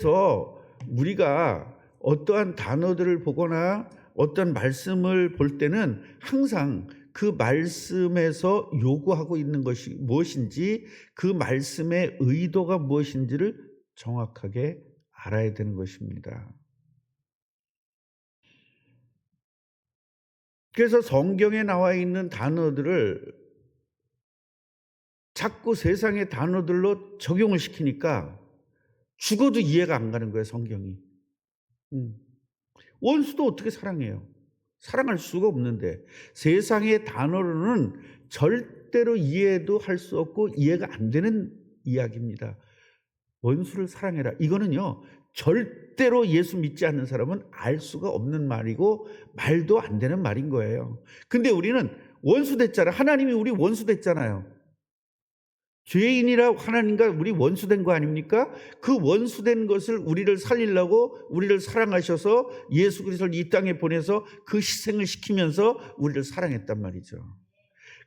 그래서 우리가 어떠한 단어들을 보거나 어떤 말씀을 볼 때는 항상 그 말씀에서 요구하고 있는 것이 무엇인지, 그 말씀의 의도가 무엇인지를 정확하게 알아야 되는 것입니다. 그래서 성경에 나와 있는 단어들을 자꾸 세상의 단어들로 적용을 시키니까 죽어도 이해가 안 가는 거예요, 성경이. 원수도 어떻게 사랑해요? 사랑할 수가 없는데 세상의 단어로는 절대로 이해도 할 수 없고 이해가 안 되는 이야기입니다. 원수를 사랑해라. 이거는요, 절대로 예수 믿지 않는 사람은 알 수가 없는 말이고 말도 안 되는 말인 거예요. 근데 우리는 원수 됐잖아요. 하나님이 우리 원수 됐잖아요. 죄인이라 하나님과 우리 원수된 거 아닙니까? 그 원수된 것을 우리를 살리려고 우리를 사랑하셔서 예수 그리스도를 이 땅에 보내서 그 희생을 시키면서 우리를 사랑했단 말이죠.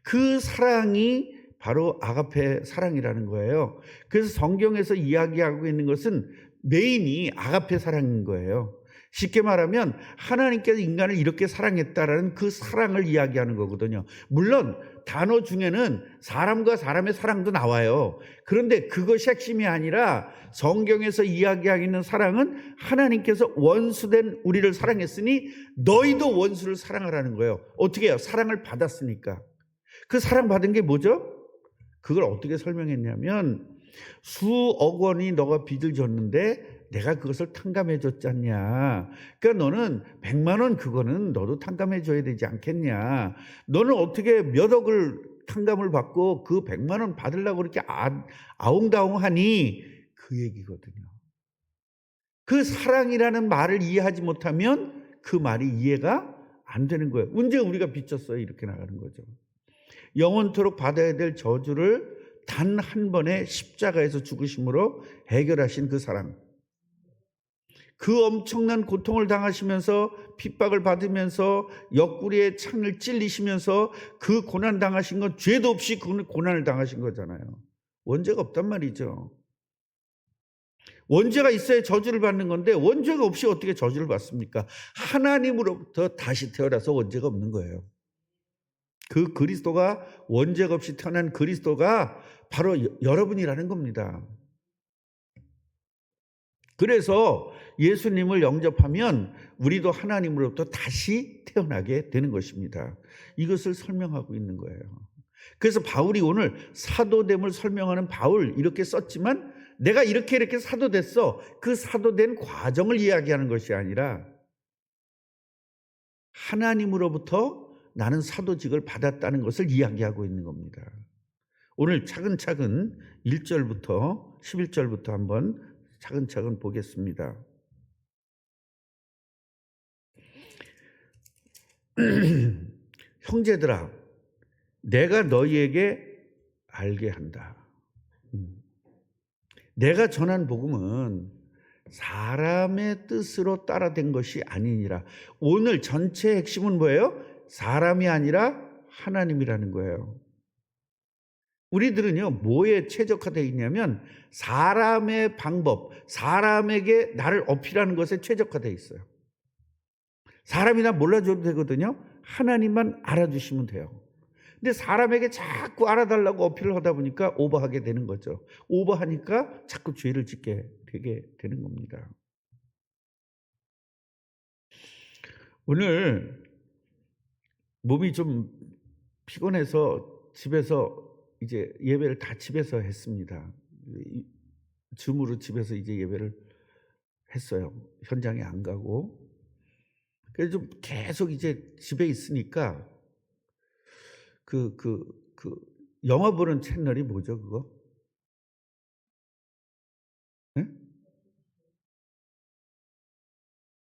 그 사랑이 바로 아가페 사랑이라는 거예요. 그래서 성경에서 이야기하고 있는 것은 메인이 아가페 사랑인 거예요. 쉽게 말하면 하나님께서 인간을 이렇게 사랑했다라는 그 사랑을 이야기하는 거거든요. 물론 단어 중에는 사람과 사람의 사랑도 나와요. 그런데 그것이 핵심이 아니라 성경에서 이야기하고 있는 사랑은 하나님께서 원수된 우리를 사랑했으니 너희도 원수를 사랑하라는 거예요. 어떻게 해요? 사랑을 받았으니까. 그 사랑 받은 게 뭐죠? 그걸 어떻게 설명했냐면, 수억 원이 너가 빚을 졌는데 내가 그것을 탕감해 줬지 않냐. 그러니까 너는 100만 원 그거는 너도 탕감해 줘야 되지 않겠냐. 너는 어떻게 몇 억을 탕감을 받고 그 100만 원 받으려고 그렇게 아웅다웅하니, 그 얘기거든요. 그 사랑이라는 말을 이해하지 못하면 그 말이 이해가 안 되는 거예요. 언제 우리가 빚졌어요? 이렇게 나가는 거죠. 영원토록 받아야 될 저주를 단 한 번의 십자가에서 죽으심으로 해결하신 그 사랑. 그 엄청난 고통을 당하시면서 핍박을 받으면서 옆구리에 창을 찔리시면서 그 고난 당하신 건 죄도 없이 그 고난을 당하신 거잖아요. 원죄가 없단 말이죠. 원죄가 있어야 저주를 받는 건데 원죄가 없이 어떻게 저주를 받습니까? 하나님으로부터 다시 태어나서 원죄가 없는 거예요. 그 그리스도가, 원죄가 없이 태어난 그리스도가 바로 여러분이라는 겁니다. 그래서 예수님을 영접하면 우리도 하나님으로부터 다시 태어나게 되는 것입니다. 이것을 설명하고 있는 거예요. 그래서 바울이 오늘 사도됨을 설명하는 바울 이렇게 썼지만, 내가 이렇게 사도됐어, 그 사도된 과정을 이야기하는 것이 아니라 하나님으로부터 나는 사도직을 받았다는 것을 이야기하고 있는 겁니다. 오늘 차근차근 1절부터 11절부터 한번 차근차근 보겠습니다. 형제들아, 내가 너희에게 알게 한다. 내가 전한 복음은 사람의 뜻으로 따라된 것이 아니니라. 오늘 전체 핵심은 뭐예요? 사람이 아니라 하나님이라는 거예요. 우리들은요, 뭐에 최적화되어 있냐면 사람의 방법, 사람에게 나를 어필하는 것에 최적화되어 있어요. 사람이 나 몰라줘도 되거든요. 하나님만 알아주시면 돼요. 근데 사람에게 자꾸 알아달라고 어필을 하다 보니까 오버하게 되는 거죠. 오버하니까 자꾸 죄를 짓게 되게 되는 겁니다. 오늘 몸이 좀 피곤해서 집에서 이제 예배를 다 집에서 했습니다. 줌으로 집에서 이제 예배를 했어요. 현장에 안 가고. 그래서 좀 계속 이제 집에 있으니까 그 영화 보는 채널이 뭐죠, 그거? 네?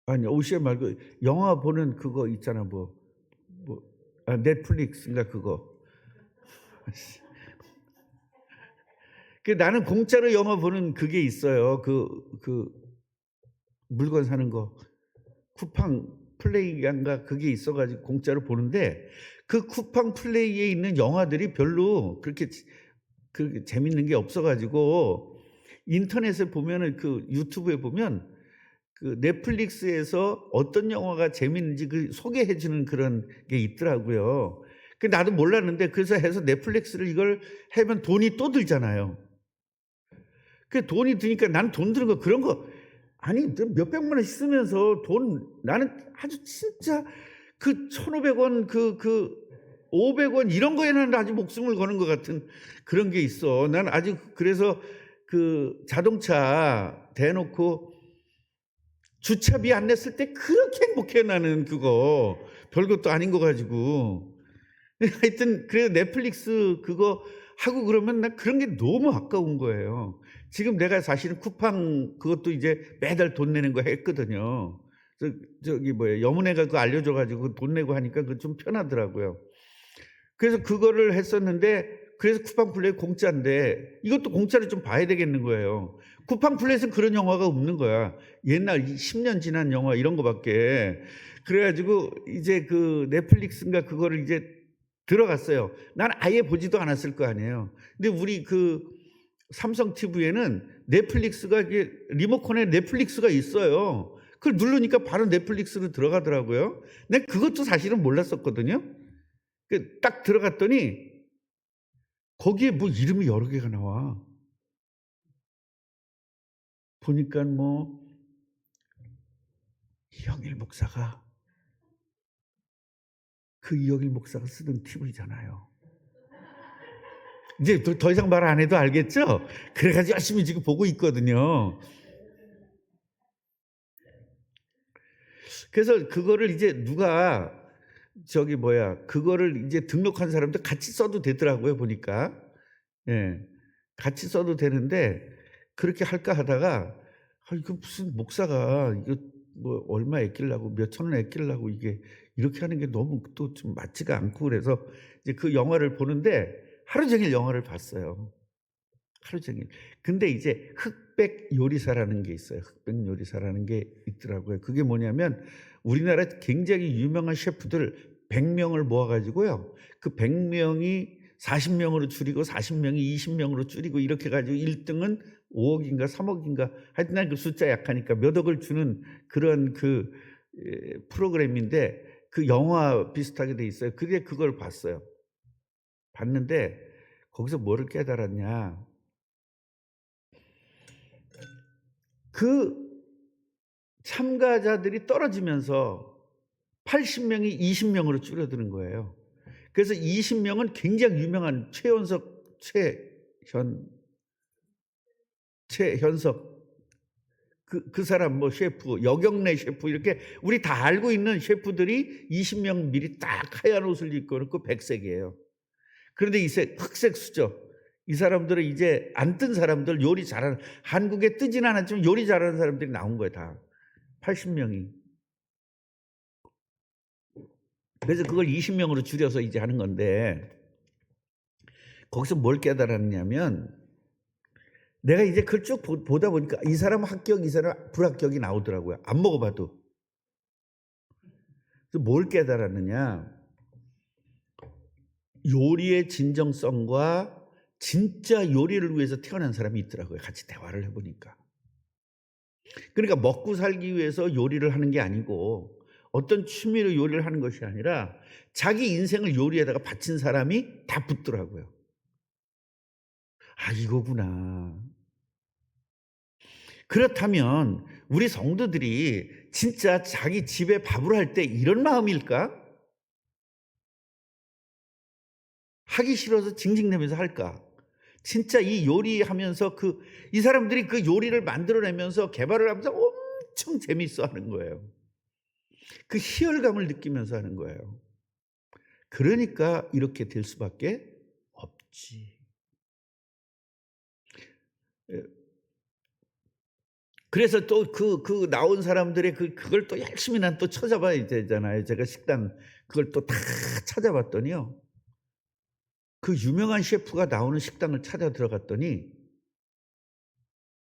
아니, OCN 말고 영화 보는 그거 있잖아, 넷플릭스인가 그거. 나는 공짜로 영화 보는 그게 있어요. 그 물건 사는 거. 쿠팡 플레이인가 그게 있어가지고 공짜로 보는데, 그 쿠팡 플레이에 있는 영화들이 별로 그렇게 재밌는 게 없어가지고 인터넷에 보면은 그 유튜브에 보면 그 넷플릭스에서 어떤 영화가 재밌는지 그 소개해 주는 그런 게 있더라고요. 그 나도 몰랐는데 그래서 해서 넷플릭스를 이걸 하면 돈이 또 들잖아요. 그 돈이 드니까 나는 돈 드는 거 그런 거 아니 몇 백만 원씩 쓰면서 돈 나는 아주 진짜 그 1,500원 그 500원 이런 거에는 아주 목숨을 거는 것 같은 그런 게 있어. 난 아주 그래서 그 자동차 대놓고 주차비 안 냈을 때 그렇게 행복해 나는 그거. 별것도 아닌 거 가지고. 하여튼 그래서 넷플릭스 그거 하고 그러면 난 그런 게 너무 아까운 거예요. 지금 내가 사실은 쿠팡 그것도 이제 매달 돈 내는 거 했거든요. 저기 뭐야 여문회가 그거 알려줘 가지고 돈 내고 하니까 그 좀 편하더라고요. 그래서 그거를 했었는데 그래서 쿠팡 플레이 공짜인데 이것도 공짜로 좀 봐야 되겠는 거예요. 쿠팡 플레이에서는 그런 영화가 없는 거야. 옛날 10년 지난 영화 이런 거밖에. 그래 가지고 이제 그 넷플릭스인가 그거를 이제 들어갔어요. 난 아예 보지도 않았을 거 아니에요. 근데 우리 그 삼성 TV에는 넷플릭스가 이게 리모컨에 넷플릭스가 있어요. 그걸 누르니까 바로 넷플릭스로 들어가더라고요. 근데 그것도 사실은 몰랐었거든요. 딱 들어갔더니 거기에 뭐 이름이 여러 개가 나와. 보니까 뭐 이영일 목사가 그 이영일 목사가 쓰던 TV잖아요. 이제 더 이상 말 안 해도 알겠죠? 그래가지고 열심히 지금 보고 있거든요. 그래서 그거를 이제 누가 저기 뭐야 그거를 이제 등록한 사람들 같이 써도 되더라고요 보니까. 예, 같이 써도 되는데 그렇게 할까 하다가 이거 무슨 목사가 이거 뭐 얼마 아끼려고 몇천 원 아끼려고 이게 이렇게 하는 게 너무 또 좀 맞지가 않고 그래서 이제 그 영화를 보는데 하루 종일 영화를 봤어요. 하루 종일. 근데 이제 흑백 요리사라는 게 있어요. 흑백 요리사라는 게 있더라고요. 그게 뭐냐면 우리나라 굉장히 유명한 셰프들 100명을 모아 가지고요. 그 100명이 40명으로 줄이고 40명이 20명으로 줄이고 이렇게 가지고 1등은 5억인가 3억인가 하여튼 난 그 숫자 약하니까 몇 억을 주는 그런 그 프로그램인데 그 영화 비슷하게 돼 있어요. 그게 그걸 봤어요. 봤는데 거기서 뭐를 깨달았냐. 그 참가자들이 떨어지면서 80명이 20명으로 줄어드는 거예요. 그래서 20명은 굉장히 유명한 최현석 그 사람 뭐 셰프, 여경래 셰프 이렇게 우리 다 알고 있는 셰프들이 20명 미리 딱 하얀 옷을 입고 그렇고 백색이에요. 그런데 흑색 수저. 이 사람들은 이제 안 뜬 사람들 요리 잘하는 한국에 뜨진 않았지만 요리 잘하는 사람들이 나온 거예요 다. 80명이. 그래서 그걸 20명으로 줄여서 이제 하는 건데 거기서 뭘 깨달았냐면 내가 이제 그걸 쭉 보다 보니까 이 사람 합격, 이 사람 불합격이 나오더라고요. 안 먹어봐도. 그래서 뭘 깨달았느냐. 요리의 진정성과 진짜 요리를 위해서 태어난 사람이 있더라고요. 같이 대화를 해보니까. 그러니까 먹고 살기 위해서 요리를 하는 게 아니고 어떤 취미로 요리를 하는 것이 아니라 자기 인생을 요리에다가 바친 사람이 다 붙더라고요. 아, 이거구나. 그렇다면 우리 성도들이 진짜 자기 집에 밥을 할 때 이런 마음일까? 하기 싫어서 징징대면서 할까? 진짜 이 요리하면서 이 사람들이 그 요리를 만들어내면서 개발을 하면서 엄청 재밌어 하는 거예요. 그 희열감을 느끼면서 하는 거예요. 그러니까 이렇게 될 수밖에 없지. 그래서 또 그 나온 사람들의 그걸 또 열심히 난 또 찾아봐야 되잖아요. 제가 식당 그걸 또 다 찾아봤더니요. 그 유명한 셰프가 나오는 식당을 찾아 들어갔더니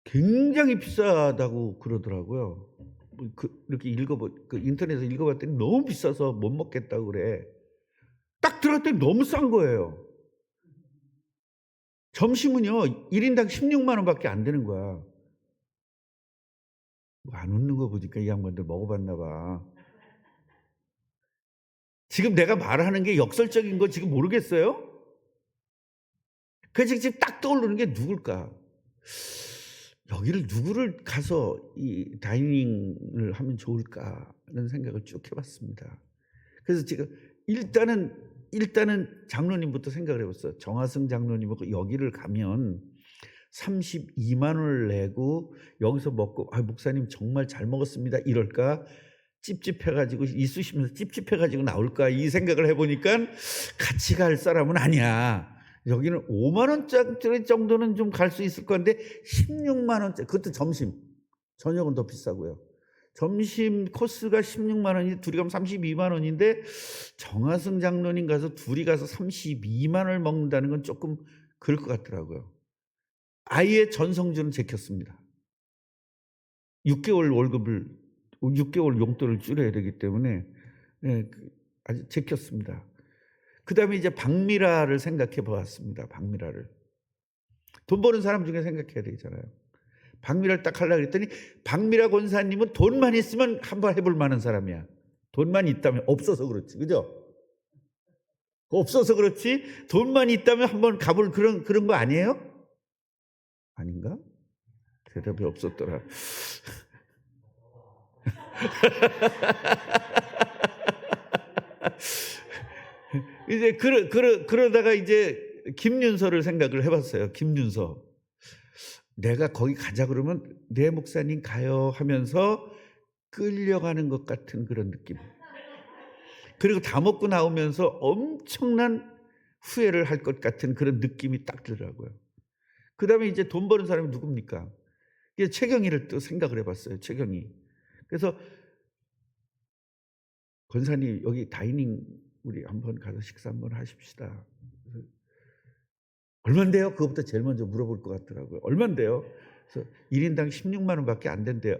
굉장히 비싸다고 그러더라고요. 이렇게 인터넷에서 읽어봤더니 너무 비싸서 못 먹겠다고 그래. 딱 들어갔더니 너무 싼 거예요. 점심은요 1인당 16만 원밖에 안 되는 거야. 뭐 안 웃는 거 보니까 이 양반들 먹어봤나 봐. 지금 내가 말하는 게 역설적인 거 지금 모르겠어요? 그래서 지금 딱 떠오르는 게 누굴까? 여기를 누구를 가서 이 다이닝을 하면 좋을까라는 생각을 쭉 해봤습니다. 그래서 지금 일단은 장로님부터 생각을 해봤어요. 정하승 장로님하고 여기를 가면 32만 원을 내고 여기서 먹고 목사님 정말 잘 먹었습니다 이럴까? 찝찝해가지고 있으시면서 찝찝해가지고 나올까? 이 생각을 해보니까 같이 갈 사람은 아니야. 여기는 5만 원짜리 정도는 좀 갈 수 있을 건데 16만 원짜리, 그것도 점심, 저녁은 더 비싸고요. 점심 코스가 16만 원이 둘이 가면 32만 원인데 정하승 장로님 가서 둘이 가서 32만 원을 먹는다는 건 조금 그럴 것 같더라고요. 아예 전성주는 제꼈습니다. 6개월 월급을 6개월 용돈을 줄여야 되기 때문에 아주 제꼈습니다. 그 다음에 이제 박미라를 생각해 보았습니다. 박미라를. 돈 버는 사람 중에 생각해야 되잖아요. 박미라를 딱 하려고 했더니 박미라 권사님은 돈만 있으면 한번 해볼 만한 사람이야. 돈만 있다면, 없어서 그렇지. 그죠? 없어서 그렇지 돈만 있다면 한번 가볼 그런 거 아니에요? 아닌가? 대답이 없었더라. 이제 그러다가 이제 김윤서를 생각을 해봤어요. 김윤서. 내가 거기 가자 그러면 네 목사님 가요 하면서 끌려가는 것 같은 그런 느낌. 그리고 다 먹고 나오면서 엄청난 후회를 할 것 같은 그런 느낌이 딱 들더라고요. 그 다음에 이제 돈 버는 사람이 누굽니까? 이제 최경희를 또 생각을 해봤어요. 최경희. 그래서 권사님 여기 다이닝 우리 한번 가서 식사 한번 하십시다. 얼만데요? 그것부터 제일 먼저 물어볼 것 같더라고요. 얼만데요? 그래서 1인당 16만 원밖에 안 된대요.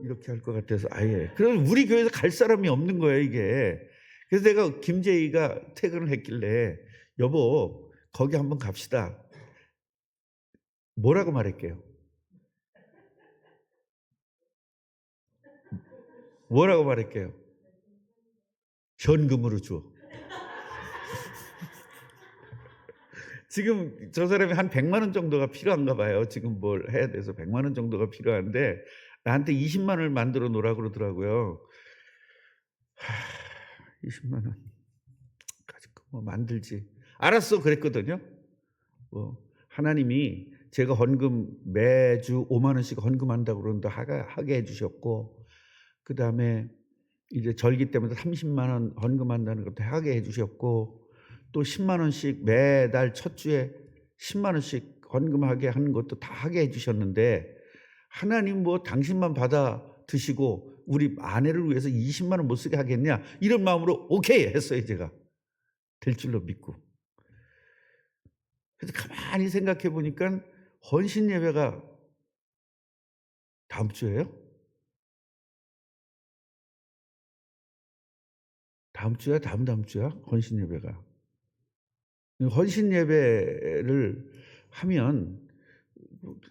이렇게 할 것 같아서 아예. 그래서 우리 교회에서 갈 사람이 없는 거예요 이게. 그래서 내가 김재희가 퇴근을 했길래 여보 거기 한번 갑시다. 뭐라고 말할게요? 뭐라고 말할게요? 현금으로 줘. 지금 저 사람이 한 100만 원 정도가 필요한가 봐요. 지금 뭘 해야 돼서 100만 원 정도가 필요한데 나한테 20만 원을 만들어 놓으라 그러더라고요. 20만 원 가지고 뭐 만들지. 알았어 그랬거든요. 하나님이 제가 헌금 매주 5만 원씩 헌금한다고 그러는데 하게 해주셨고, 그 다음에 이제 절기 때문에 30만 원 헌금한다는 것도 하게 해주셨고, 또 10만 원씩 매달 첫 주에 10만 원씩 헌금하게 하는 것도 다 하게 해주셨는데 하나님 뭐 당신만 받아 드시고 우리 아내를 위해서 20만 원 못 쓰게 하겠냐 이런 마음으로 오케이 했어요. 제가 될 줄로 믿고. 그래서 가만히 생각해 보니까 헌신 예배가 다음 주예요? 다음 주야? 다음 주야? 헌신 예배가. 헌신 예배를 하면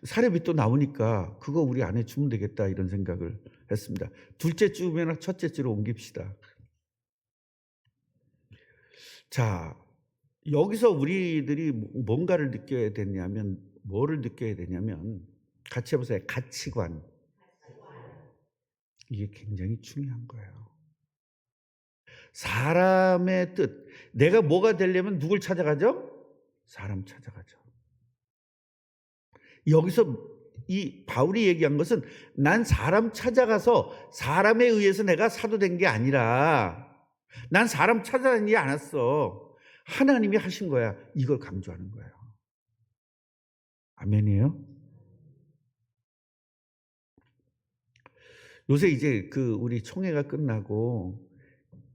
사례비 또 나오니까 그거 우리 안에 주면 되겠다 이런 생각을 했습니다. 둘째 주면 첫째 주로 옮깁시다. 자, 여기서 우리들이 뭔가를 느껴야 되냐면 뭐를 느껴야 되냐면 같이 해보세요. 가치관. 이게 굉장히 중요한 거예요. 사람의 뜻. 내가 뭐가 되려면 누굴 찾아가죠? 사람 찾아가죠. 여기서 이 바울이 얘기한 것은 난 사람 찾아가서 사람에 의해서 내가 사도 된 게 아니라 난 사람 찾아다니지 않았어. 하나님이 하신 거야. 이걸 강조하는 거예요. 아멘이에요? 요새 이제 우리 총회가 끝나고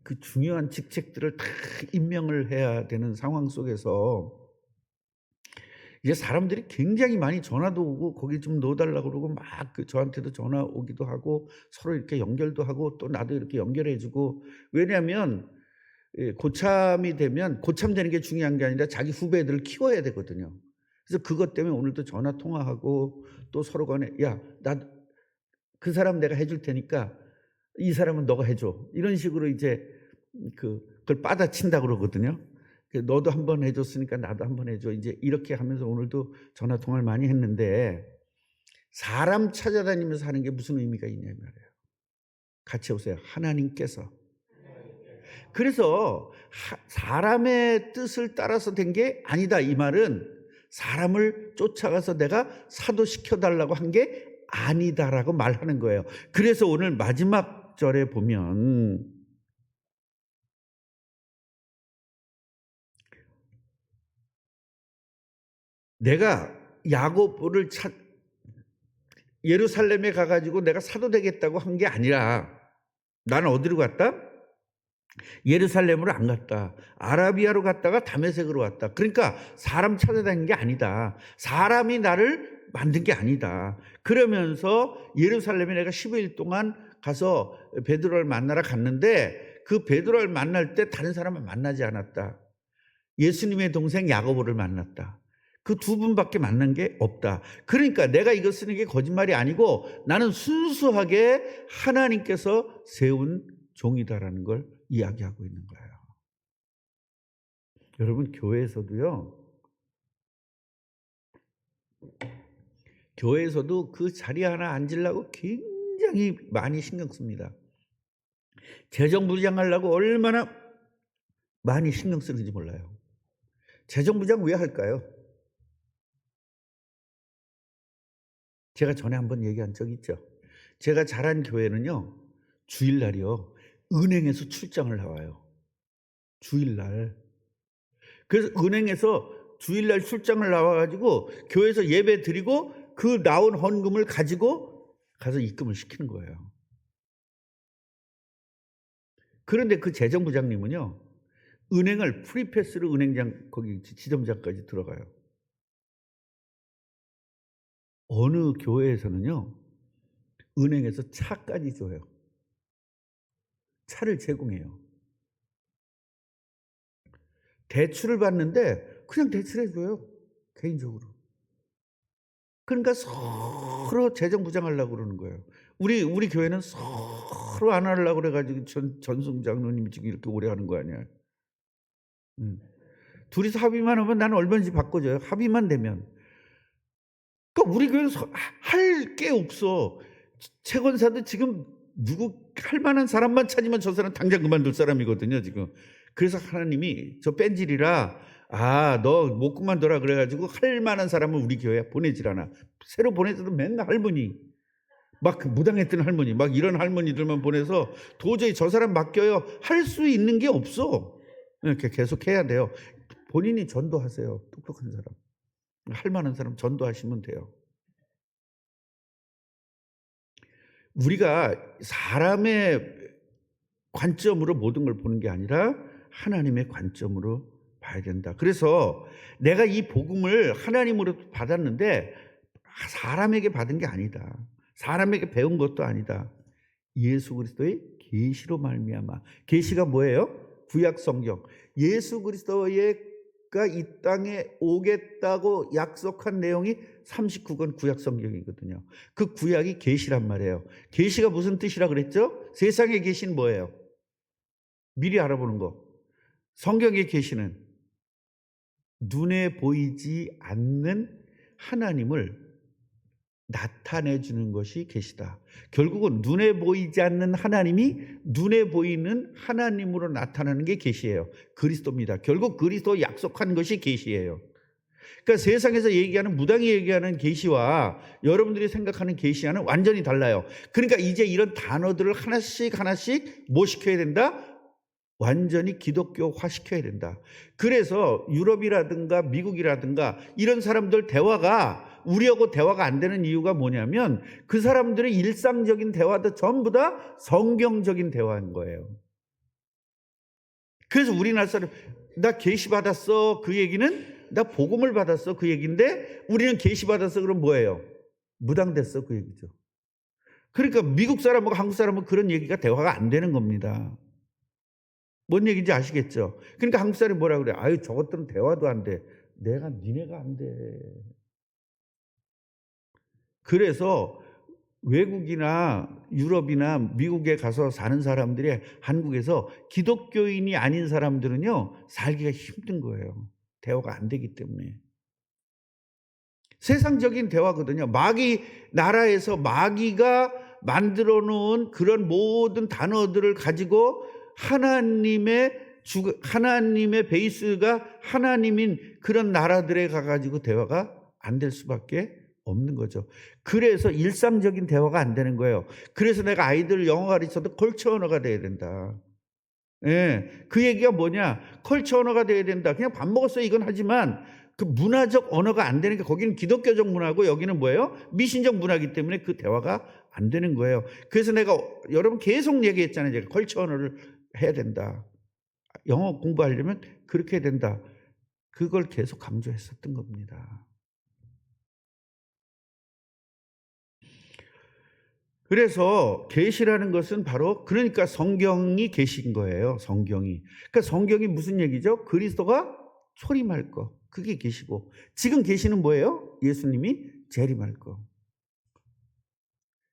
그 중요한 직책들을 다 임명을 해야 되는 상황 속에서 이제 사람들이 굉장히 많이 전화도 오고 거기 좀 넣어달라고 그러고 막 저한테도 전화 오기도 하고 서로 이렇게 연결도 하고 또 나도 이렇게 연결해주고. 왜냐하면 고참이 되면 고참되는 게 중요한 게 아니라 자기 후배들을 키워야 되거든요. 그래서 그것 때문에 오늘도 전화 통화하고 또 서로 간에 야, 나 그 사람 내가 해줄 테니까 이 사람은 너가 해줘. 이런 식으로 이제 그걸 받아친다고 그러거든요. 너도 한번 해줬으니까 나도 한번 해줘. 이제 이렇게 하면서 오늘도 전화 통화를 많이 했는데 사람 찾아다니면서 하는 게 무슨 의미가 있냐 말이에요. 같이 오세요. 하나님께서. 그래서 사람의 뜻을 따라서 된 게 아니다. 이 말은 사람을 쫓아가서 내가 사도시켜달라고 한 게 아니다라고 말하는 거예요. 그래서 오늘 마지막 절에 보면 내가 야고보를 예루살렘에 가가지고 내가 사도 되겠다고 한 게 아니라 나는 어디로 갔다? 예루살렘으로 안 갔다. 아라비아로 갔다가 다메섹으로 왔다. 그러니까 사람 찾아다닌 게 아니다. 사람이 나를 만든 게 아니다. 그러면서 예루살렘에 내가 15일 동안 가서 베드로를 만나러 갔는데 그 베드로를 만날 때 다른 사람을 만나지 않았다. 예수님의 동생 야고보를 만났다. 그 두 분밖에 만난 게 없다. 그러니까 내가 이거 쓰는 게 거짓말이 아니고 나는 순수하게 하나님께서 세운 종이다라는 걸 이야기하고 있는 거예요. 여러분, 교회에서도 그 자리 하나 앉으려고 굉장히 많이 신경 씁니다. 재정부장하려고 얼마나 많이 신경 쓰는지 몰라요. 재정부장 왜 할까요? 제가 전에 한번 얘기한 적 있죠. 제가 자란 교회는요, 주일날이요, 은행에서 출장을 나와요. 주일날. 그래서 은행에서 주일날 출장을 나와가지고 교회에서 예배 드리고 그 나온 헌금을 가지고 가서 입금을 시키는 거예요. 그런데 그 재정부장님은요, 은행을 프리패스로 은행장, 거기 지점장까지 들어가요. 어느 교회에서는요, 은행에서 차까지 줘요. 차를 제공해요. 대출을 받는데 그냥 대출해줘요. 개인적으로. 그러니까 서로 재정부장하려고 그러는 거예요. 우리 교회는 서로 안 하려고 그래가지고 전승 장로님이 지금 이렇게 오래 하는 거 아니야. 둘이서 합의만 하면 나는 얼마든지 바꿔줘요. 합의만 되면. 그러니까 우리 교회는 할 게 없어. 채권사도 지금 누구 할 만한 사람만 찾으면 저 사람 당장 그만둘 사람이거든요, 지금. 그래서 하나님이 저 뺀질이라 너 못 그만둬라 그래가지고 할 만한 사람을 우리 교회에 보내질 않아. 새로 보내서도 맨날 할머니, 막 무당했던 할머니, 막 이런 할머니들만 보내서 도저히 저 사람 맡겨요. 할 수 있는 게 없어. 이렇게 계속 해야 돼요. 본인이 전도하세요. 똑똑한 사람. 할 만한 사람 전도하시면 돼요. 우리가 사람의 관점으로 모든 걸 보는 게 아니라 하나님의 관점으로 봐야 된다. 그래서 내가 이 복음을 하나님으로 받았는데 사람에게 받은 게 아니다. 사람에게 배운 것도 아니다. 예수 그리스도의 계시로 말미암아. 계시가 뭐예요? 구약 성경. 예수 그리스도가 이 땅에 오겠다고 약속한 내용이 39권 구약 성경이거든요. 그 구약이 계시란 말이에요. 계시가 무슨 뜻이라 그랬죠? 세상의 계시는 뭐예요? 미리 알아보는 거. 성경의 계시는 눈에 보이지 않는 하나님을 나타내 주는 것이 계시다. 결국은 눈에 보이지 않는 하나님이 눈에 보이는 하나님으로 나타나는 게 계시예요. 그리스도입니다. 결국 그리스도 약속한 것이 계시예요. 그러니까 세상에서 얘기하는 무당이 얘기하는 계시와 여러분들이 생각하는 계시와는 완전히 달라요. 그러니까 이제 이런 단어들을 하나씩 뭐 시켜야 된다? 완전히 기독교화 시켜야 된다. 그래서 유럽이라든가 미국이라든가 이런 사람들 대화가 우리하고 대화가 안 되는 이유가 뭐냐면 그 사람들의 일상적인 대화도 전부 다 성경적인 대화인 거예요. 그래서 우리나라 사람 나 계시 받았어 그 얘기는 나 복음을 받았어 그 얘기인데 우리는 계시 받았어 그럼 뭐예요? 무당됐어 그 얘기죠. 그러니까 미국 사람하고 한국 사람은 그런 얘기가 대화가 안 되는 겁니다. 뭔 얘기인지 아시겠죠? 그러니까 한국 사람이 뭐라 그래? 아유, 저것들은 대화도 안 돼. 내가 니네가 안 돼. 그래서 외국이나 유럽이나 미국에 가서 사는 사람들이 한국에서 기독교인이 아닌 사람들은요, 살기가 힘든 거예요. 대화가 안 되기 때문에. 세상적인 대화거든요. 마귀 나라에서 마귀가 만들어 놓은 그런 모든 단어들을 가지고 하나님의 베이스가 하나님인 그런 나라들에 가가지고 대화가 안 될 수밖에 없는 거죠. 그래서 일상적인 대화가 안 되는 거예요. 그래서 내가 아이들 영어 가르쳐도 컬처 언어가 돼야 된다. 예, 그 얘기가 뭐냐? 컬처 언어가 돼야 된다. 그냥 밥 먹었어요 이건 하지만 그 문화적 언어가 안 되는 게, 거기는 기독교적 문화고 여기는 뭐예요? 미신적 문화이기 때문에 그 대화가 안 되는 거예요. 그래서 내가 여러분 계속 얘기했잖아요. 제가 컬처 언어를 해야 된다. 영어 공부하려면 그렇게 해야 된다. 그걸 계속 강조했었던 겁니다. 그래서 계시라는 것은 바로, 그러니까 성경이 계신 거예요. 성경이. 그러니까 성경이 무슨 얘기죠? 그리스도가 초림할 거. 그게 계시고, 지금 계시는 뭐예요? 예수님이 재림할 거.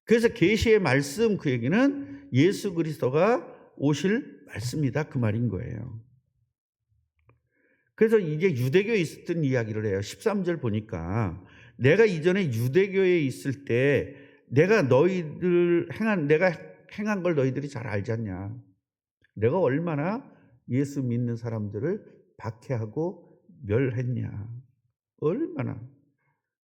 그래서 계시의 말씀, 그 얘기는 예수 그리스도가 오실 말씀이다, 그 말인 거예요. 그래서 이제 유대교에 있었던 이야기를 해요. 13절 보니까 내가 이전에 유대교에 있을 때 내가 행한 걸 너희들이 잘 알지 않냐. 내가 얼마나 예수 믿는 사람들을 박해하고 멸했냐. 얼마나.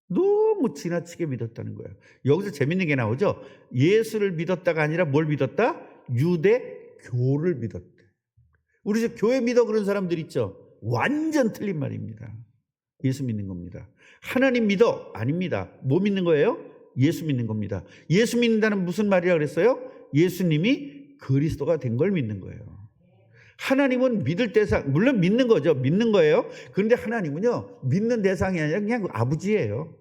너무 지나치게 믿었다는 거예요. 여기서 재밌는 게 나오죠. 예수를 믿었다가 아니라 뭘 믿었다? 유대교를 믿었다. 우리 집 교회 믿어 그런 사람들 있죠. 완전 틀린 말입니다. 예수 믿는 겁니다. 하나님 믿어? 아닙니다. 뭐 믿는 거예요? 예수 믿는 겁니다. 예수 믿는다는 무슨 말이라 그랬어요? 예수님이 그리스도가 된 걸 믿는 거예요. 하나님은 믿을 대상, 물론 믿는 거죠. 믿는 거예요. 그런데 하나님은요, 믿는 대상이 아니라 그냥 아버지예요.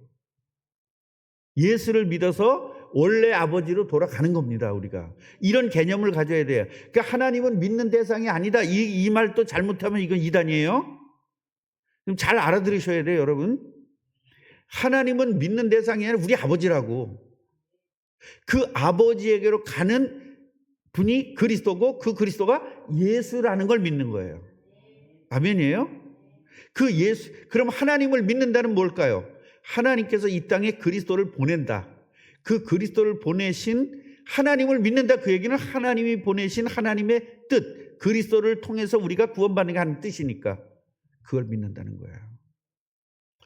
예수를 믿어서 원래 아버지로 돌아가는 겁니다. 우리가 이런 개념을 가져야 돼요. 그러니까 하나님은 믿는 대상이 아니다, 이 말도 잘못하면 이건 이단이에요. 좀 잘 알아들으셔야 돼요, 여러분. 하나님은 믿는 대상이 아니라 우리 아버지라고. 그 아버지에게로 가는 분이 그리스도고, 그 그리스도가 예수라는 걸 믿는 거예요. 아멘이에요? 그 예수, 그럼 하나님을 믿는다는 뭘까요? 하나님께서 이 땅에 그리스도를 보낸다. 그 그리스도를 보내신 하나님을 믿는다. 그 얘기는 하나님이 보내신 하나님의 뜻, 그리스도를 통해서 우리가 구원받는 게 하는 뜻이니까 그걸 믿는다는 거예요.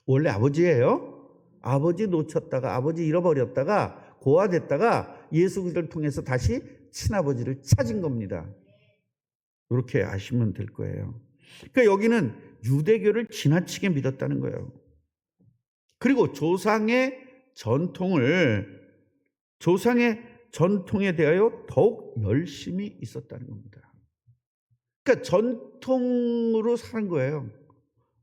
원래 아버지예요. 아버지 놓쳤다가, 아버지 잃어버렸다가, 고아됐다가 예수 그리스도를 통해서 다시 친아버지를 찾은 겁니다. 이렇게 아시면 될 거예요. 그러니까 여기는 유대교를 지나치게 믿었다는 거예요. 그리고 조상의 전통에 대하여 더욱 열심히 있었다는 겁니다. 그러니까 전통으로 사는 거예요.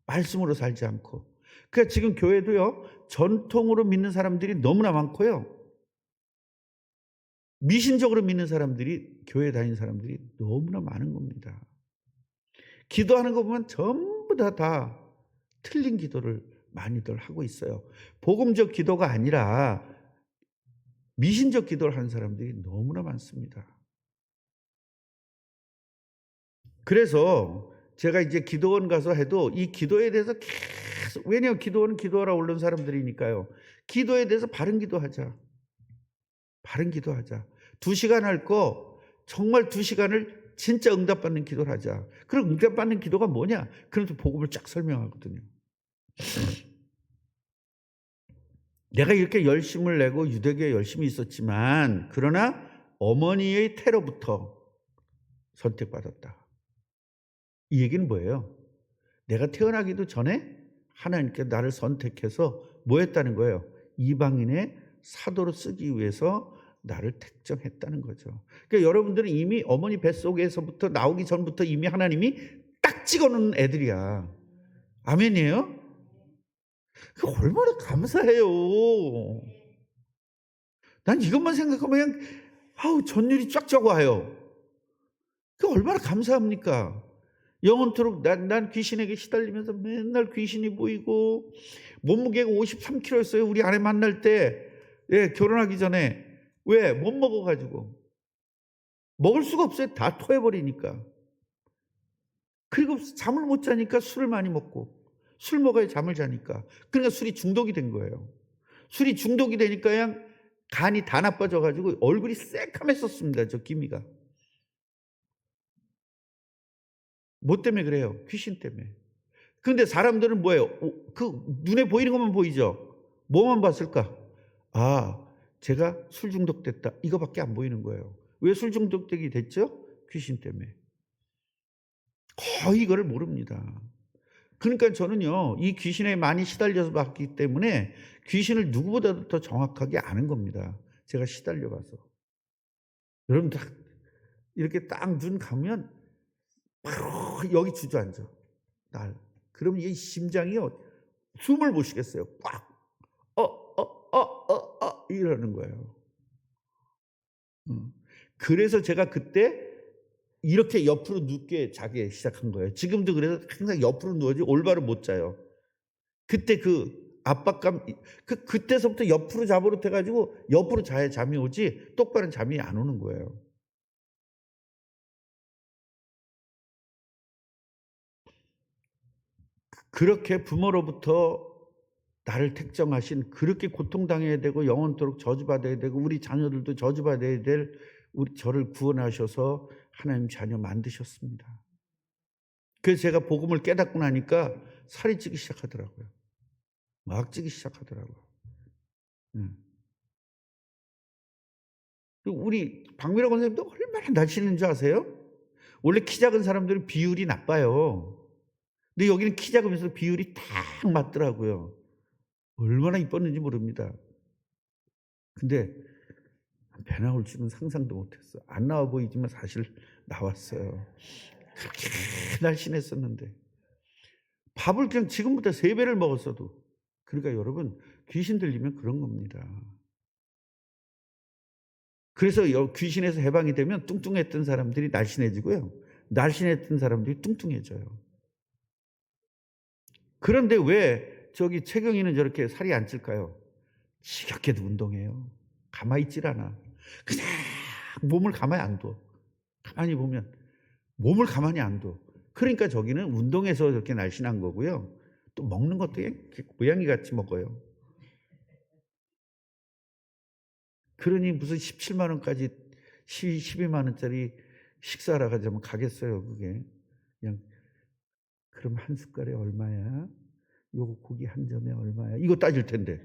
말씀으로 살지 않고. 그러니까 지금 교회도요, 전통으로 믿는 사람들이 너무나 많고요, 미신적으로 믿는 사람들이, 교회 다니는 사람들이 너무나 많은 겁니다. 기도하는 거 보면 전부 다 틀린 기도를 많이들 하고 있어요. 복음적 기도가 아니라 미신적 기도를 하는 사람들이 너무나 많습니다. 그래서 제가 이제 기도원 가서 해도 이 기도에 대해서 계속, 왜냐하면 기도원은 기도하러 오른 사람들이니까요. 기도에 대해서 바른 기도하자. 2시간 할 거 정말 2시간을 진짜 응답받는 기도를 하자. 그럼 응답받는 기도가 뭐냐? 그래서 복음을 쫙 설명하거든요. 내가 이렇게 열심을 내고 유대교에 열심히 있었지만, 그러나 어머니의 태로부터 선택받았다. 이 얘기는 뭐예요? 내가 태어나기도 전에 하나님께 나를 선택해서 뭐 했다는 거예요? 이방인의 사도로 쓰기 위해서 나를 택정했다는 거죠. 그러니까 여러분들은 이미 어머니 뱃속에서부터 나오기 전부터 이미 하나님이 딱 찍어놓은 애들이야. 아멘이에요? 그 얼마나 감사해요. 난 이것만 생각하면 그냥 전율이 쫙쫙 와요. 그 얼마나 감사합니까? 영원토록 난 귀신에게 시달리면서 맨날 귀신이 보이고 몸무게가 53kg였어요. 우리 아내 만날 때 예, 결혼하기 전에. 왜? 못 먹어가지고. 먹을 수가 없어요. 다 토해버리니까. 그리고 잠을 못 자니까 술을 많이 먹고 술 먹어야 잠을 자니까. 그러니까 술이 중독이 된 거예요. 술이 중독이 되니까 그냥 간이 다 나빠져가지고 얼굴이 새카맸었습니다. 저 기미가. 뭐 때문에 그래요? 귀신 때문에. 그런데 사람들은 뭐예요? 그 눈에 보이는 것만 보이죠? 뭐만 봤을까? 아, 제가 술 중독됐다. 이거밖에 안 보이는 거예요. 왜 술 중독되게 됐죠? 귀신 때문에. 거의 이거를 모릅니다. 그러니까 저는요, 이 귀신에 많이 시달려서 봤기 때문에 귀신을 누구보다도 더 정확하게 아는 겁니다. 제가 시달려 봐서. 여러분 딱 이렇게 딱 눈 감으면 바로 여기 주저앉아. 날. 그러면 이 심장이요, 숨을 못 쉬겠어요. 꽉. 이러는 거예요. 그래서 제가 그때 이렇게 옆으로 눕게 자기 시작한 거예요. 지금도 그래서 항상 옆으로 누워지 올바로 못 자요. 그때 그 압박감, 그때서부터 옆으로 잡아놓고 옆으로 자야 잠이 오지 똑바른 잠이 안 오는 거예요. 그렇게 부모로부터 나를 택정하신, 그렇게 고통당해야 되고 영원토록 저주받아야 되고 우리 자녀들도 저주받아야 될 우리 저를 구원하셔서 하나님 자녀 만드셨습니다. 그래서 제가 복음을 깨닫고 나니까 살이 찌기 시작하더라고요. 막 찌기 시작하더라고요. 우리 박미라 권사님도 얼마나 날씬한 줄 아세요? 원래 키 작은 사람들은 비율이 나빠요. 근데 여기는 키 작으면서 비율이 딱 맞더라고요. 얼마나 이뻤는지 모릅니다. 근데 배 나올 줄은 상상도 못했어. 안 나와 보이지만 사실 나왔어요. 그렇게 날씬했었는데 밥을 그냥 지금부터 3배를 먹었어도. 그러니까 여러분, 귀신 들리면 그런 겁니다. 그래서 귀신에서 해방이 되면 뚱뚱했던 사람들이 날씬해지고요, 날씬했던 사람들이 뚱뚱해져요. 그런데 왜 저기 최경이는 저렇게 살이 안 찔까요? 지겹게도 운동해요. 가만히 있질 않아. 그냥 몸을 가만히 안 둬. 가만히 보면 몸을 가만히 안 둬. 그러니까 저기는 운동해서 저렇게 날씬한 거고요. 또 먹는 것도 고양이 같이 먹어요. 그러니 무슨 17만 원까지 12만 원짜리 식사하러 가자면 가겠어요, 그게. 그냥 그럼 한 숟갈에 얼마야? 요거 고기 한 점에 얼마야? 이거 따질 텐데.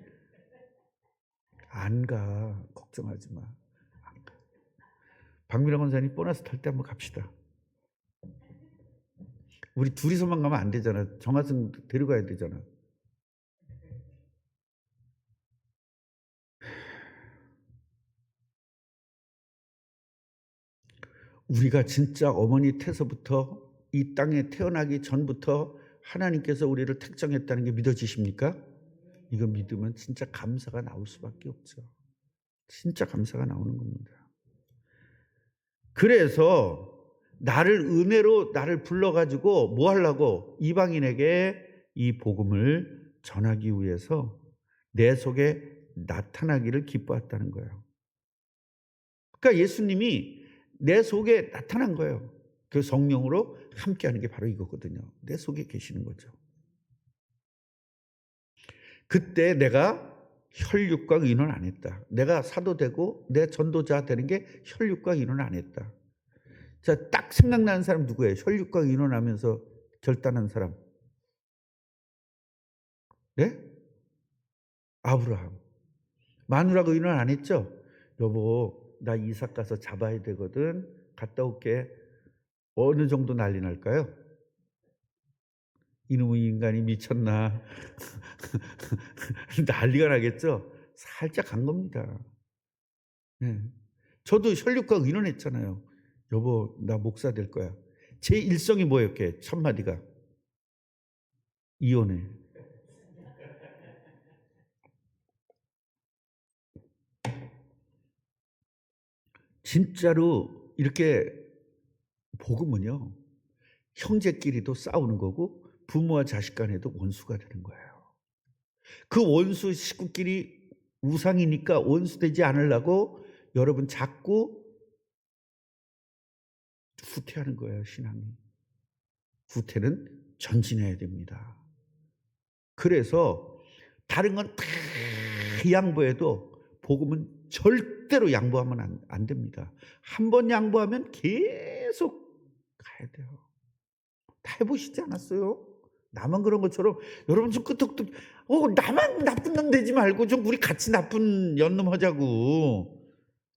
안 가. 걱정하지 마. 안 가. 박미라 권사님 보너스 탈 때 한번 갑시다. 우리 둘이서만 가면 안 되잖아. 정하승 데려가야 되잖아. 우리가 진짜 어머니 태서부터 이 땅에 태어나기 전부터 하나님께서 우리를 택정했다는 게 믿어지십니까? 이거 믿으면 진짜 감사가 나올 수밖에 없죠. 진짜 감사가 나오는 겁니다. 그래서 나를 은혜로 나를 불러가지고 뭐 하려고? 이방인에게 이 복음을 전하기 위해서 내 속에 나타나기를 기뻐했다는 거예요. 그러니까 예수님이 내 속에 나타난 거예요. 그 성령으로 함께하는 게 바로 이거거든요. 내 속에 계시는 거죠. 그때 내가 혈육과 의논 안 했다. 내가 사도 되고 내 전도자 되는 게 혈육과 의논 안 했다. 자, 딱 생각나는 사람 누구예요? 혈육과 의논하면서 결단한 사람. 네? 아브라함. 마누라가 의논 안 했죠? 여보, 나 이삭 가서 잡아야 되거든. 갔다 올게. 어느 정도 난리 날까요? 이놈의 인간이 미쳤나. 난리가 나겠죠? 살짝 간 겁니다. 네. 저도 혈육과 의논했잖아요. 여보, 나 목사 될 거야. 제 일성이 뭐였게? 첫 마디가. 이혼해. 진짜로 이렇게 복음은요, 형제끼리도 싸우는 거고 부모와 자식 간에도 원수가 되는 거예요. 그 원수 식구끼리 우상이니까 원수되지 않으려고 여러분 자꾸 후퇴하는 거예요, 신앙이. 후퇴는 전진해야 됩니다. 그래서 다른 건 다 양보해도 복음은 절대로 양보하면 안 됩니다. 한 번 양보하면 계속 가야 돼요. 다 해보시지 않았어요? 나만 그런 것처럼 여러분 좀 끄떡끄떡 나만 나쁜 놈 되지 말고 좀 우리 같이 나쁜 연놈 하자고.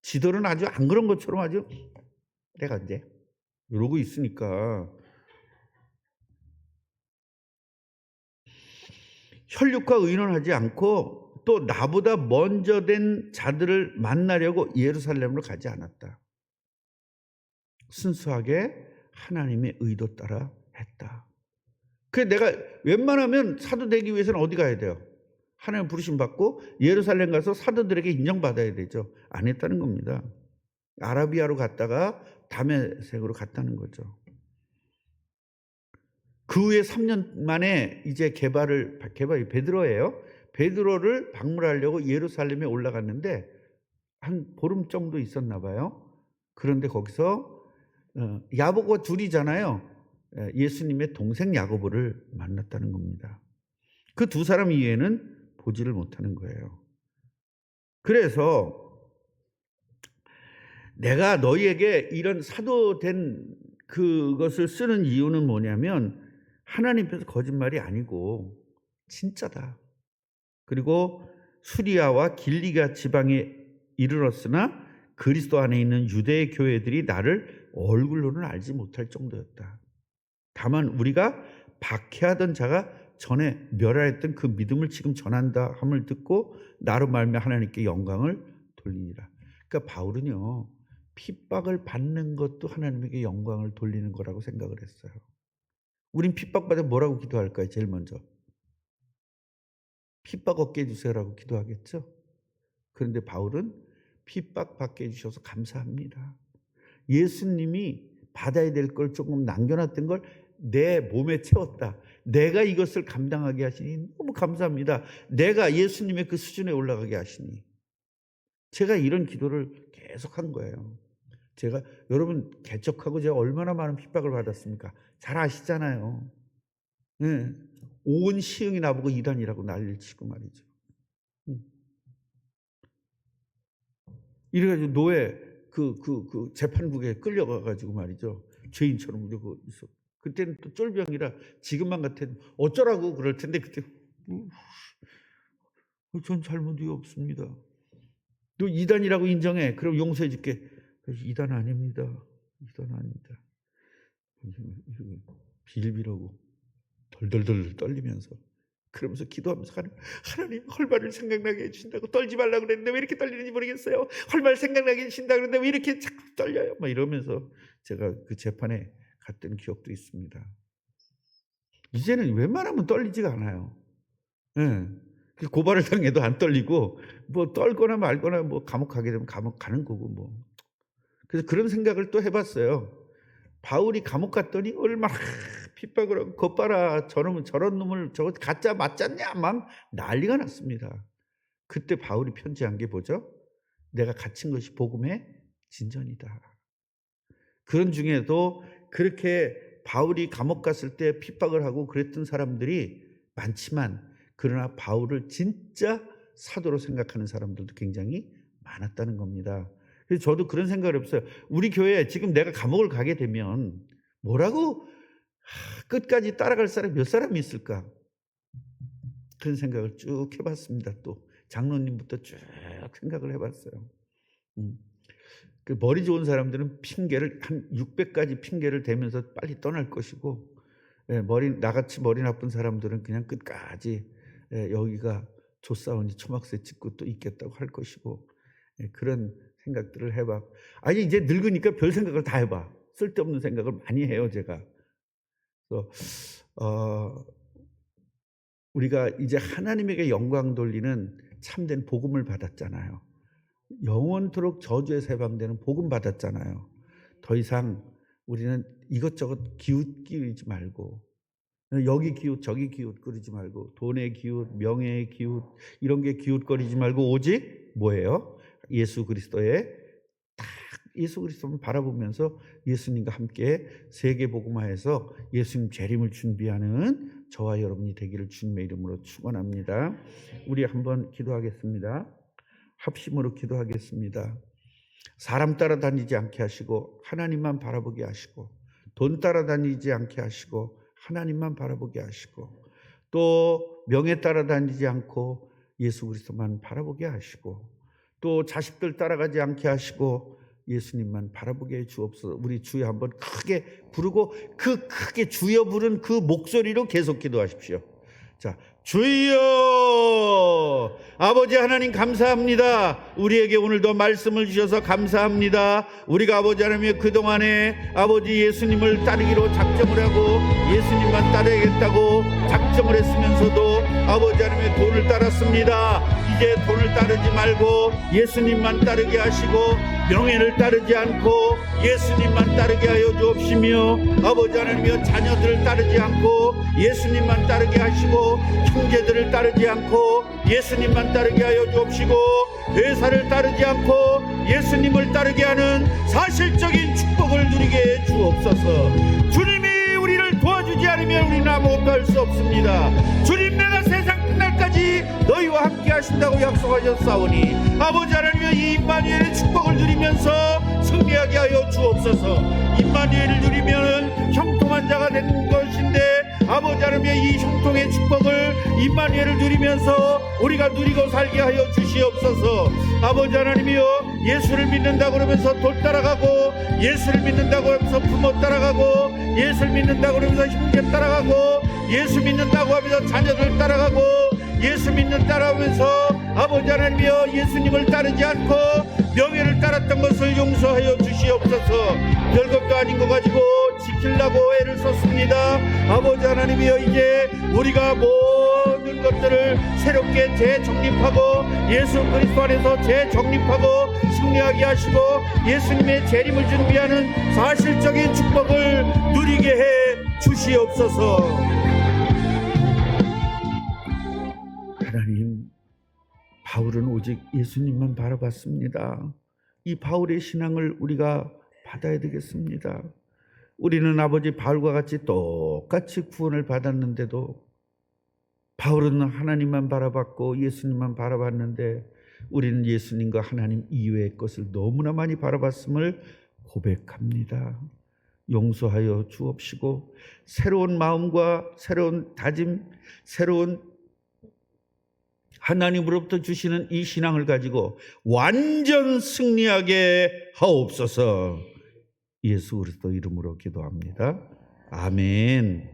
지들은 아주 안 그런 것처럼 아주 내가 이제 이러고 있으니까. 혈육과 의논하지 않고 또 나보다 먼저 된 자들을 만나려고 예루살렘으로 가지 않았다. 순수하게 하나님의 의도 따라 했다. 그래서 내가 웬만하면 사도 되기 위해서는 어디 가야 돼요? 하나님 부르심 받고 예루살렘 가서 사도들에게 인정받아야 되죠. 안 했다는 겁니다. 아라비아로 갔다가 다메섹으로 갔다는 거죠. 그 후에 3년 만에 이제 개발이 베드로예요. 베드로를 방문하려고 예루살렘에 올라갔는데 한 보름 정도 있었나 봐요. 그런데 거기서 야고보가 둘이잖아요. 예수님의 동생 야고보를 만났다는 겁니다. 그 두 사람 이외에는 보지를 못하는 거예요. 그래서 내가 너희에게 이런 사도된 그것을 쓰는 이유는 뭐냐면 하나님께서 거짓말이 아니고 진짜다. 그리고 수리아와 길리가 지방에 이르렀으나 그리스도 안에 있는 유대의 교회들이 나를 얼굴로는 알지 못할 정도였다. 다만 우리가 박해하던 자가 전에 멸하였던 그 믿음을 지금 전한다 함을 듣고 나로 말미암아 하나님께 영광을 돌리니라. 그러니까 바울은요, 핍박을 받는 것도 하나님에게 영광을 돌리는 거라고 생각을 했어요. 우린 핍박받으면 뭐라고 기도할까요? 제일 먼저 핍박 없게 해주세요라고 기도하겠죠. 그런데 바울은 핍박 받게 해주셔서 감사합니다. 예수님이 받아야 될 걸 조금 남겨놨던 걸 내 몸에 채웠다. 내가 이것을 감당하게 하시니 너무 감사합니다. 내가 예수님의 그 수준에 올라가게 하시니. 제가 이런 기도를 계속 한 거예요. 제가 여러분 개척하고 제가 얼마나 많은 핍박을 받았습니까? 잘 아시잖아요. 네. 온 시흥이 나보고 이단이라고 난리를 치고 말이죠. 이래가지고 노예 그 재판국에 끌려가가지고 말이죠. 죄인처럼 이러고 있어. 그때는 또 쫄병이라 지금만 같으면 어쩌라고 그럴 텐데 그때 전 잘못이 없습니다. 너 이단이라고 인정해. 그럼 용서해 줄게. 이단 아닙니다. 이단 아닙니다. 빌빌하고 덜덜덜 떨리면서 그러면서 기도하면서 하나님 헐말을 생각나게 해주신다고 떨지 말라고 그랬는데 왜 이렇게 떨리는지 모르겠어요. 헐말 생각나게 해주신다고 그랬는데 왜 이렇게 자꾸 떨려요. 막 이러면서 제가 그 재판에 갔던 기억도 있습니다. 이제는 웬만하면 떨리지가 않아요. 네. 고발을 당해도 안 떨리고 뭐 떨거나 말거나 뭐 감옥 가게 되면 감옥 가는 거고 뭐. 그래서 그런 생각을 또 해봤어요. 바울이 감옥 갔더니 얼마나 핍박을 하고 겉봐라 저런 놈을 저거 가짜 맞잖냐 막 난리가 났습니다. 그때 바울이 편지한 게 뭐죠? 내가 갇힌 것이 복음의 진전이다. 그런 중에도 그렇게 바울이 감옥 갔을 때 핍박을 하고 그랬던 사람들이 많지만 그러나 바울을 진짜 사도로 생각하는 사람들도 굉장히 많았다는 겁니다. 그래서 저도 그런 생각을 해봤어요. 우리 교회에 지금 내가 감옥을 가게 되면 뭐라고 끝까지 따라갈 사람이 몇 사람이 있을까? 그런 생각을 쭉 해봤습니다. 또 장로님부터 쭉 생각을 해봤어요. 그 머리 좋은 사람들은 핑계를 한 600가지 핑계를 대면서 빨리 떠날 것이고 나같이 머리 나쁜 사람들은 그냥 끝까지 여기가 조사원이 초막새 찍고 또 있겠다고 할 것이고 그런 생각들을 해봐. 아니 이제 늙으니까 별 생각을 다 해봐. 쓸데없는 생각을 많이 해요 제가. 그래서 우리가 이제 하나님에게 영광 돌리는 참된 복음을 받았잖아요. 영원토록 저주에서 해방되는 복음 받았잖아요. 더 이상 우리는 이것저것 기웃 끼우지 말고, 여기 기웃 저기 기웃거리지 말고, 돈의 기웃, 명예의 기웃, 이런 게 기웃거리지 말고, 오직 뭐예요? 예수 그리스도의 딱 예수 그리스도만 바라보면서 예수님과 함께 세계복음화해서 예수님 재림을 준비하는 저와 여러분이 되기를 주님의 이름으로 축원합니다. 우리 한번 기도하겠습니다. 합심으로 기도하겠습니다. 사람 따라다니지 않게 하시고 하나님만 바라보게 하시고, 돈 따라다니지 않게 하시고 하나님만 바라보게 하시고, 또 명예 따라다니지 않고 예수 그리스도만 바라보게 하시고, 또 자식들 따라가지 않게 하시고 예수님만 바라보게 해 주옵소서. 우리 주여 한번 크게 부르고 그 크게 주여 부른 그 목소리로 계속 기도하십시오. 자, 주여! 아버지 하나님 감사합니다. 우리에게 오늘도 말씀을 주셔서 감사합니다. 우리가 아버지 하나님 그동안에 아버지 예수님을 따르기로 작정을 하고 예수님만 따르겠다고 작정을 했으면서도 아버지 하나님의 돈을 따랐습니다. 이제 돈을 따르지 말고 예수님만 따르게 하시고, 명예를 따르지 않고 예수님만 따르게 하여 주옵시며, 아버지 하나님이여 자녀들을 따르지 않고 예수님만 따르게 하시고, 형제들을 따르지 않고 예수님만 따르게 하여 주옵시고, 회사를 따르지 않고 예수님을 따르게 하는 사실적인 축복을 누리게 해 주옵소서. 주님이 우리를 도와주지 않으면 우리는 아무것도 할 수 없습니다. 주님, 내가 세상 끝날까지 너희와 함께 하신다고 약속하셨사오니 아버지 하나님의 이 임마누엘의 축복을 누리면서 승리하게 하여 주옵소서. 임마누엘을 누리면 형통한 자가 되는 것인데, 아버지 하나님의 이 형통의 축복을 임마누엘을 누리면서 우리가 누리고 살게 하여 주시옵소서. 아버지 하나님이여, 예수를 믿는다고 그러면서 돌 따라가고, 예수를 믿는다고 하면서 부모 따라가고, 예수를 믿는다고 그러면서 형제 따라가고, 예수 믿는다고 하면서 자녀들 따라가고, 예수 믿는 따라오면서 아버지 하나님이여 예수님을 따르지 않고 명예를 따랐던 것을 용서하여 주시옵소서. 별것도 아닌 거 가지고 지키려고 애를 썼습니다. 아버지 하나님이여, 이제 우리가 모든 것들을 새롭게 재정립하고 예수 그리스도 안에서 재정립하고 승리하게 하시고 예수님의 재림을 준비하는 사실적인 축복을 누리게 해 주시옵소서. 하나님, 바울은 오직 예수님만 바라봤습니다. 이 바울의 신앙을 우리가 받아야 되겠습니다. 우리는 아버지 바울과 같이 똑같이 구원을 받았는데도, 바울은 하나님만 바라봤고 예수님만 바라봤는데, 우리는 예수님과 하나님 이외의 것을 너무나 많이 바라봤음을 고백합니다. 용서하여 주옵시고 새로운 마음과 새로운 다짐, 새로운 하나님으로부터 주시는 이 신앙을 가지고 완전 승리하게 하옵소서. 예수 그리스도 이름으로 기도합니다. 아멘.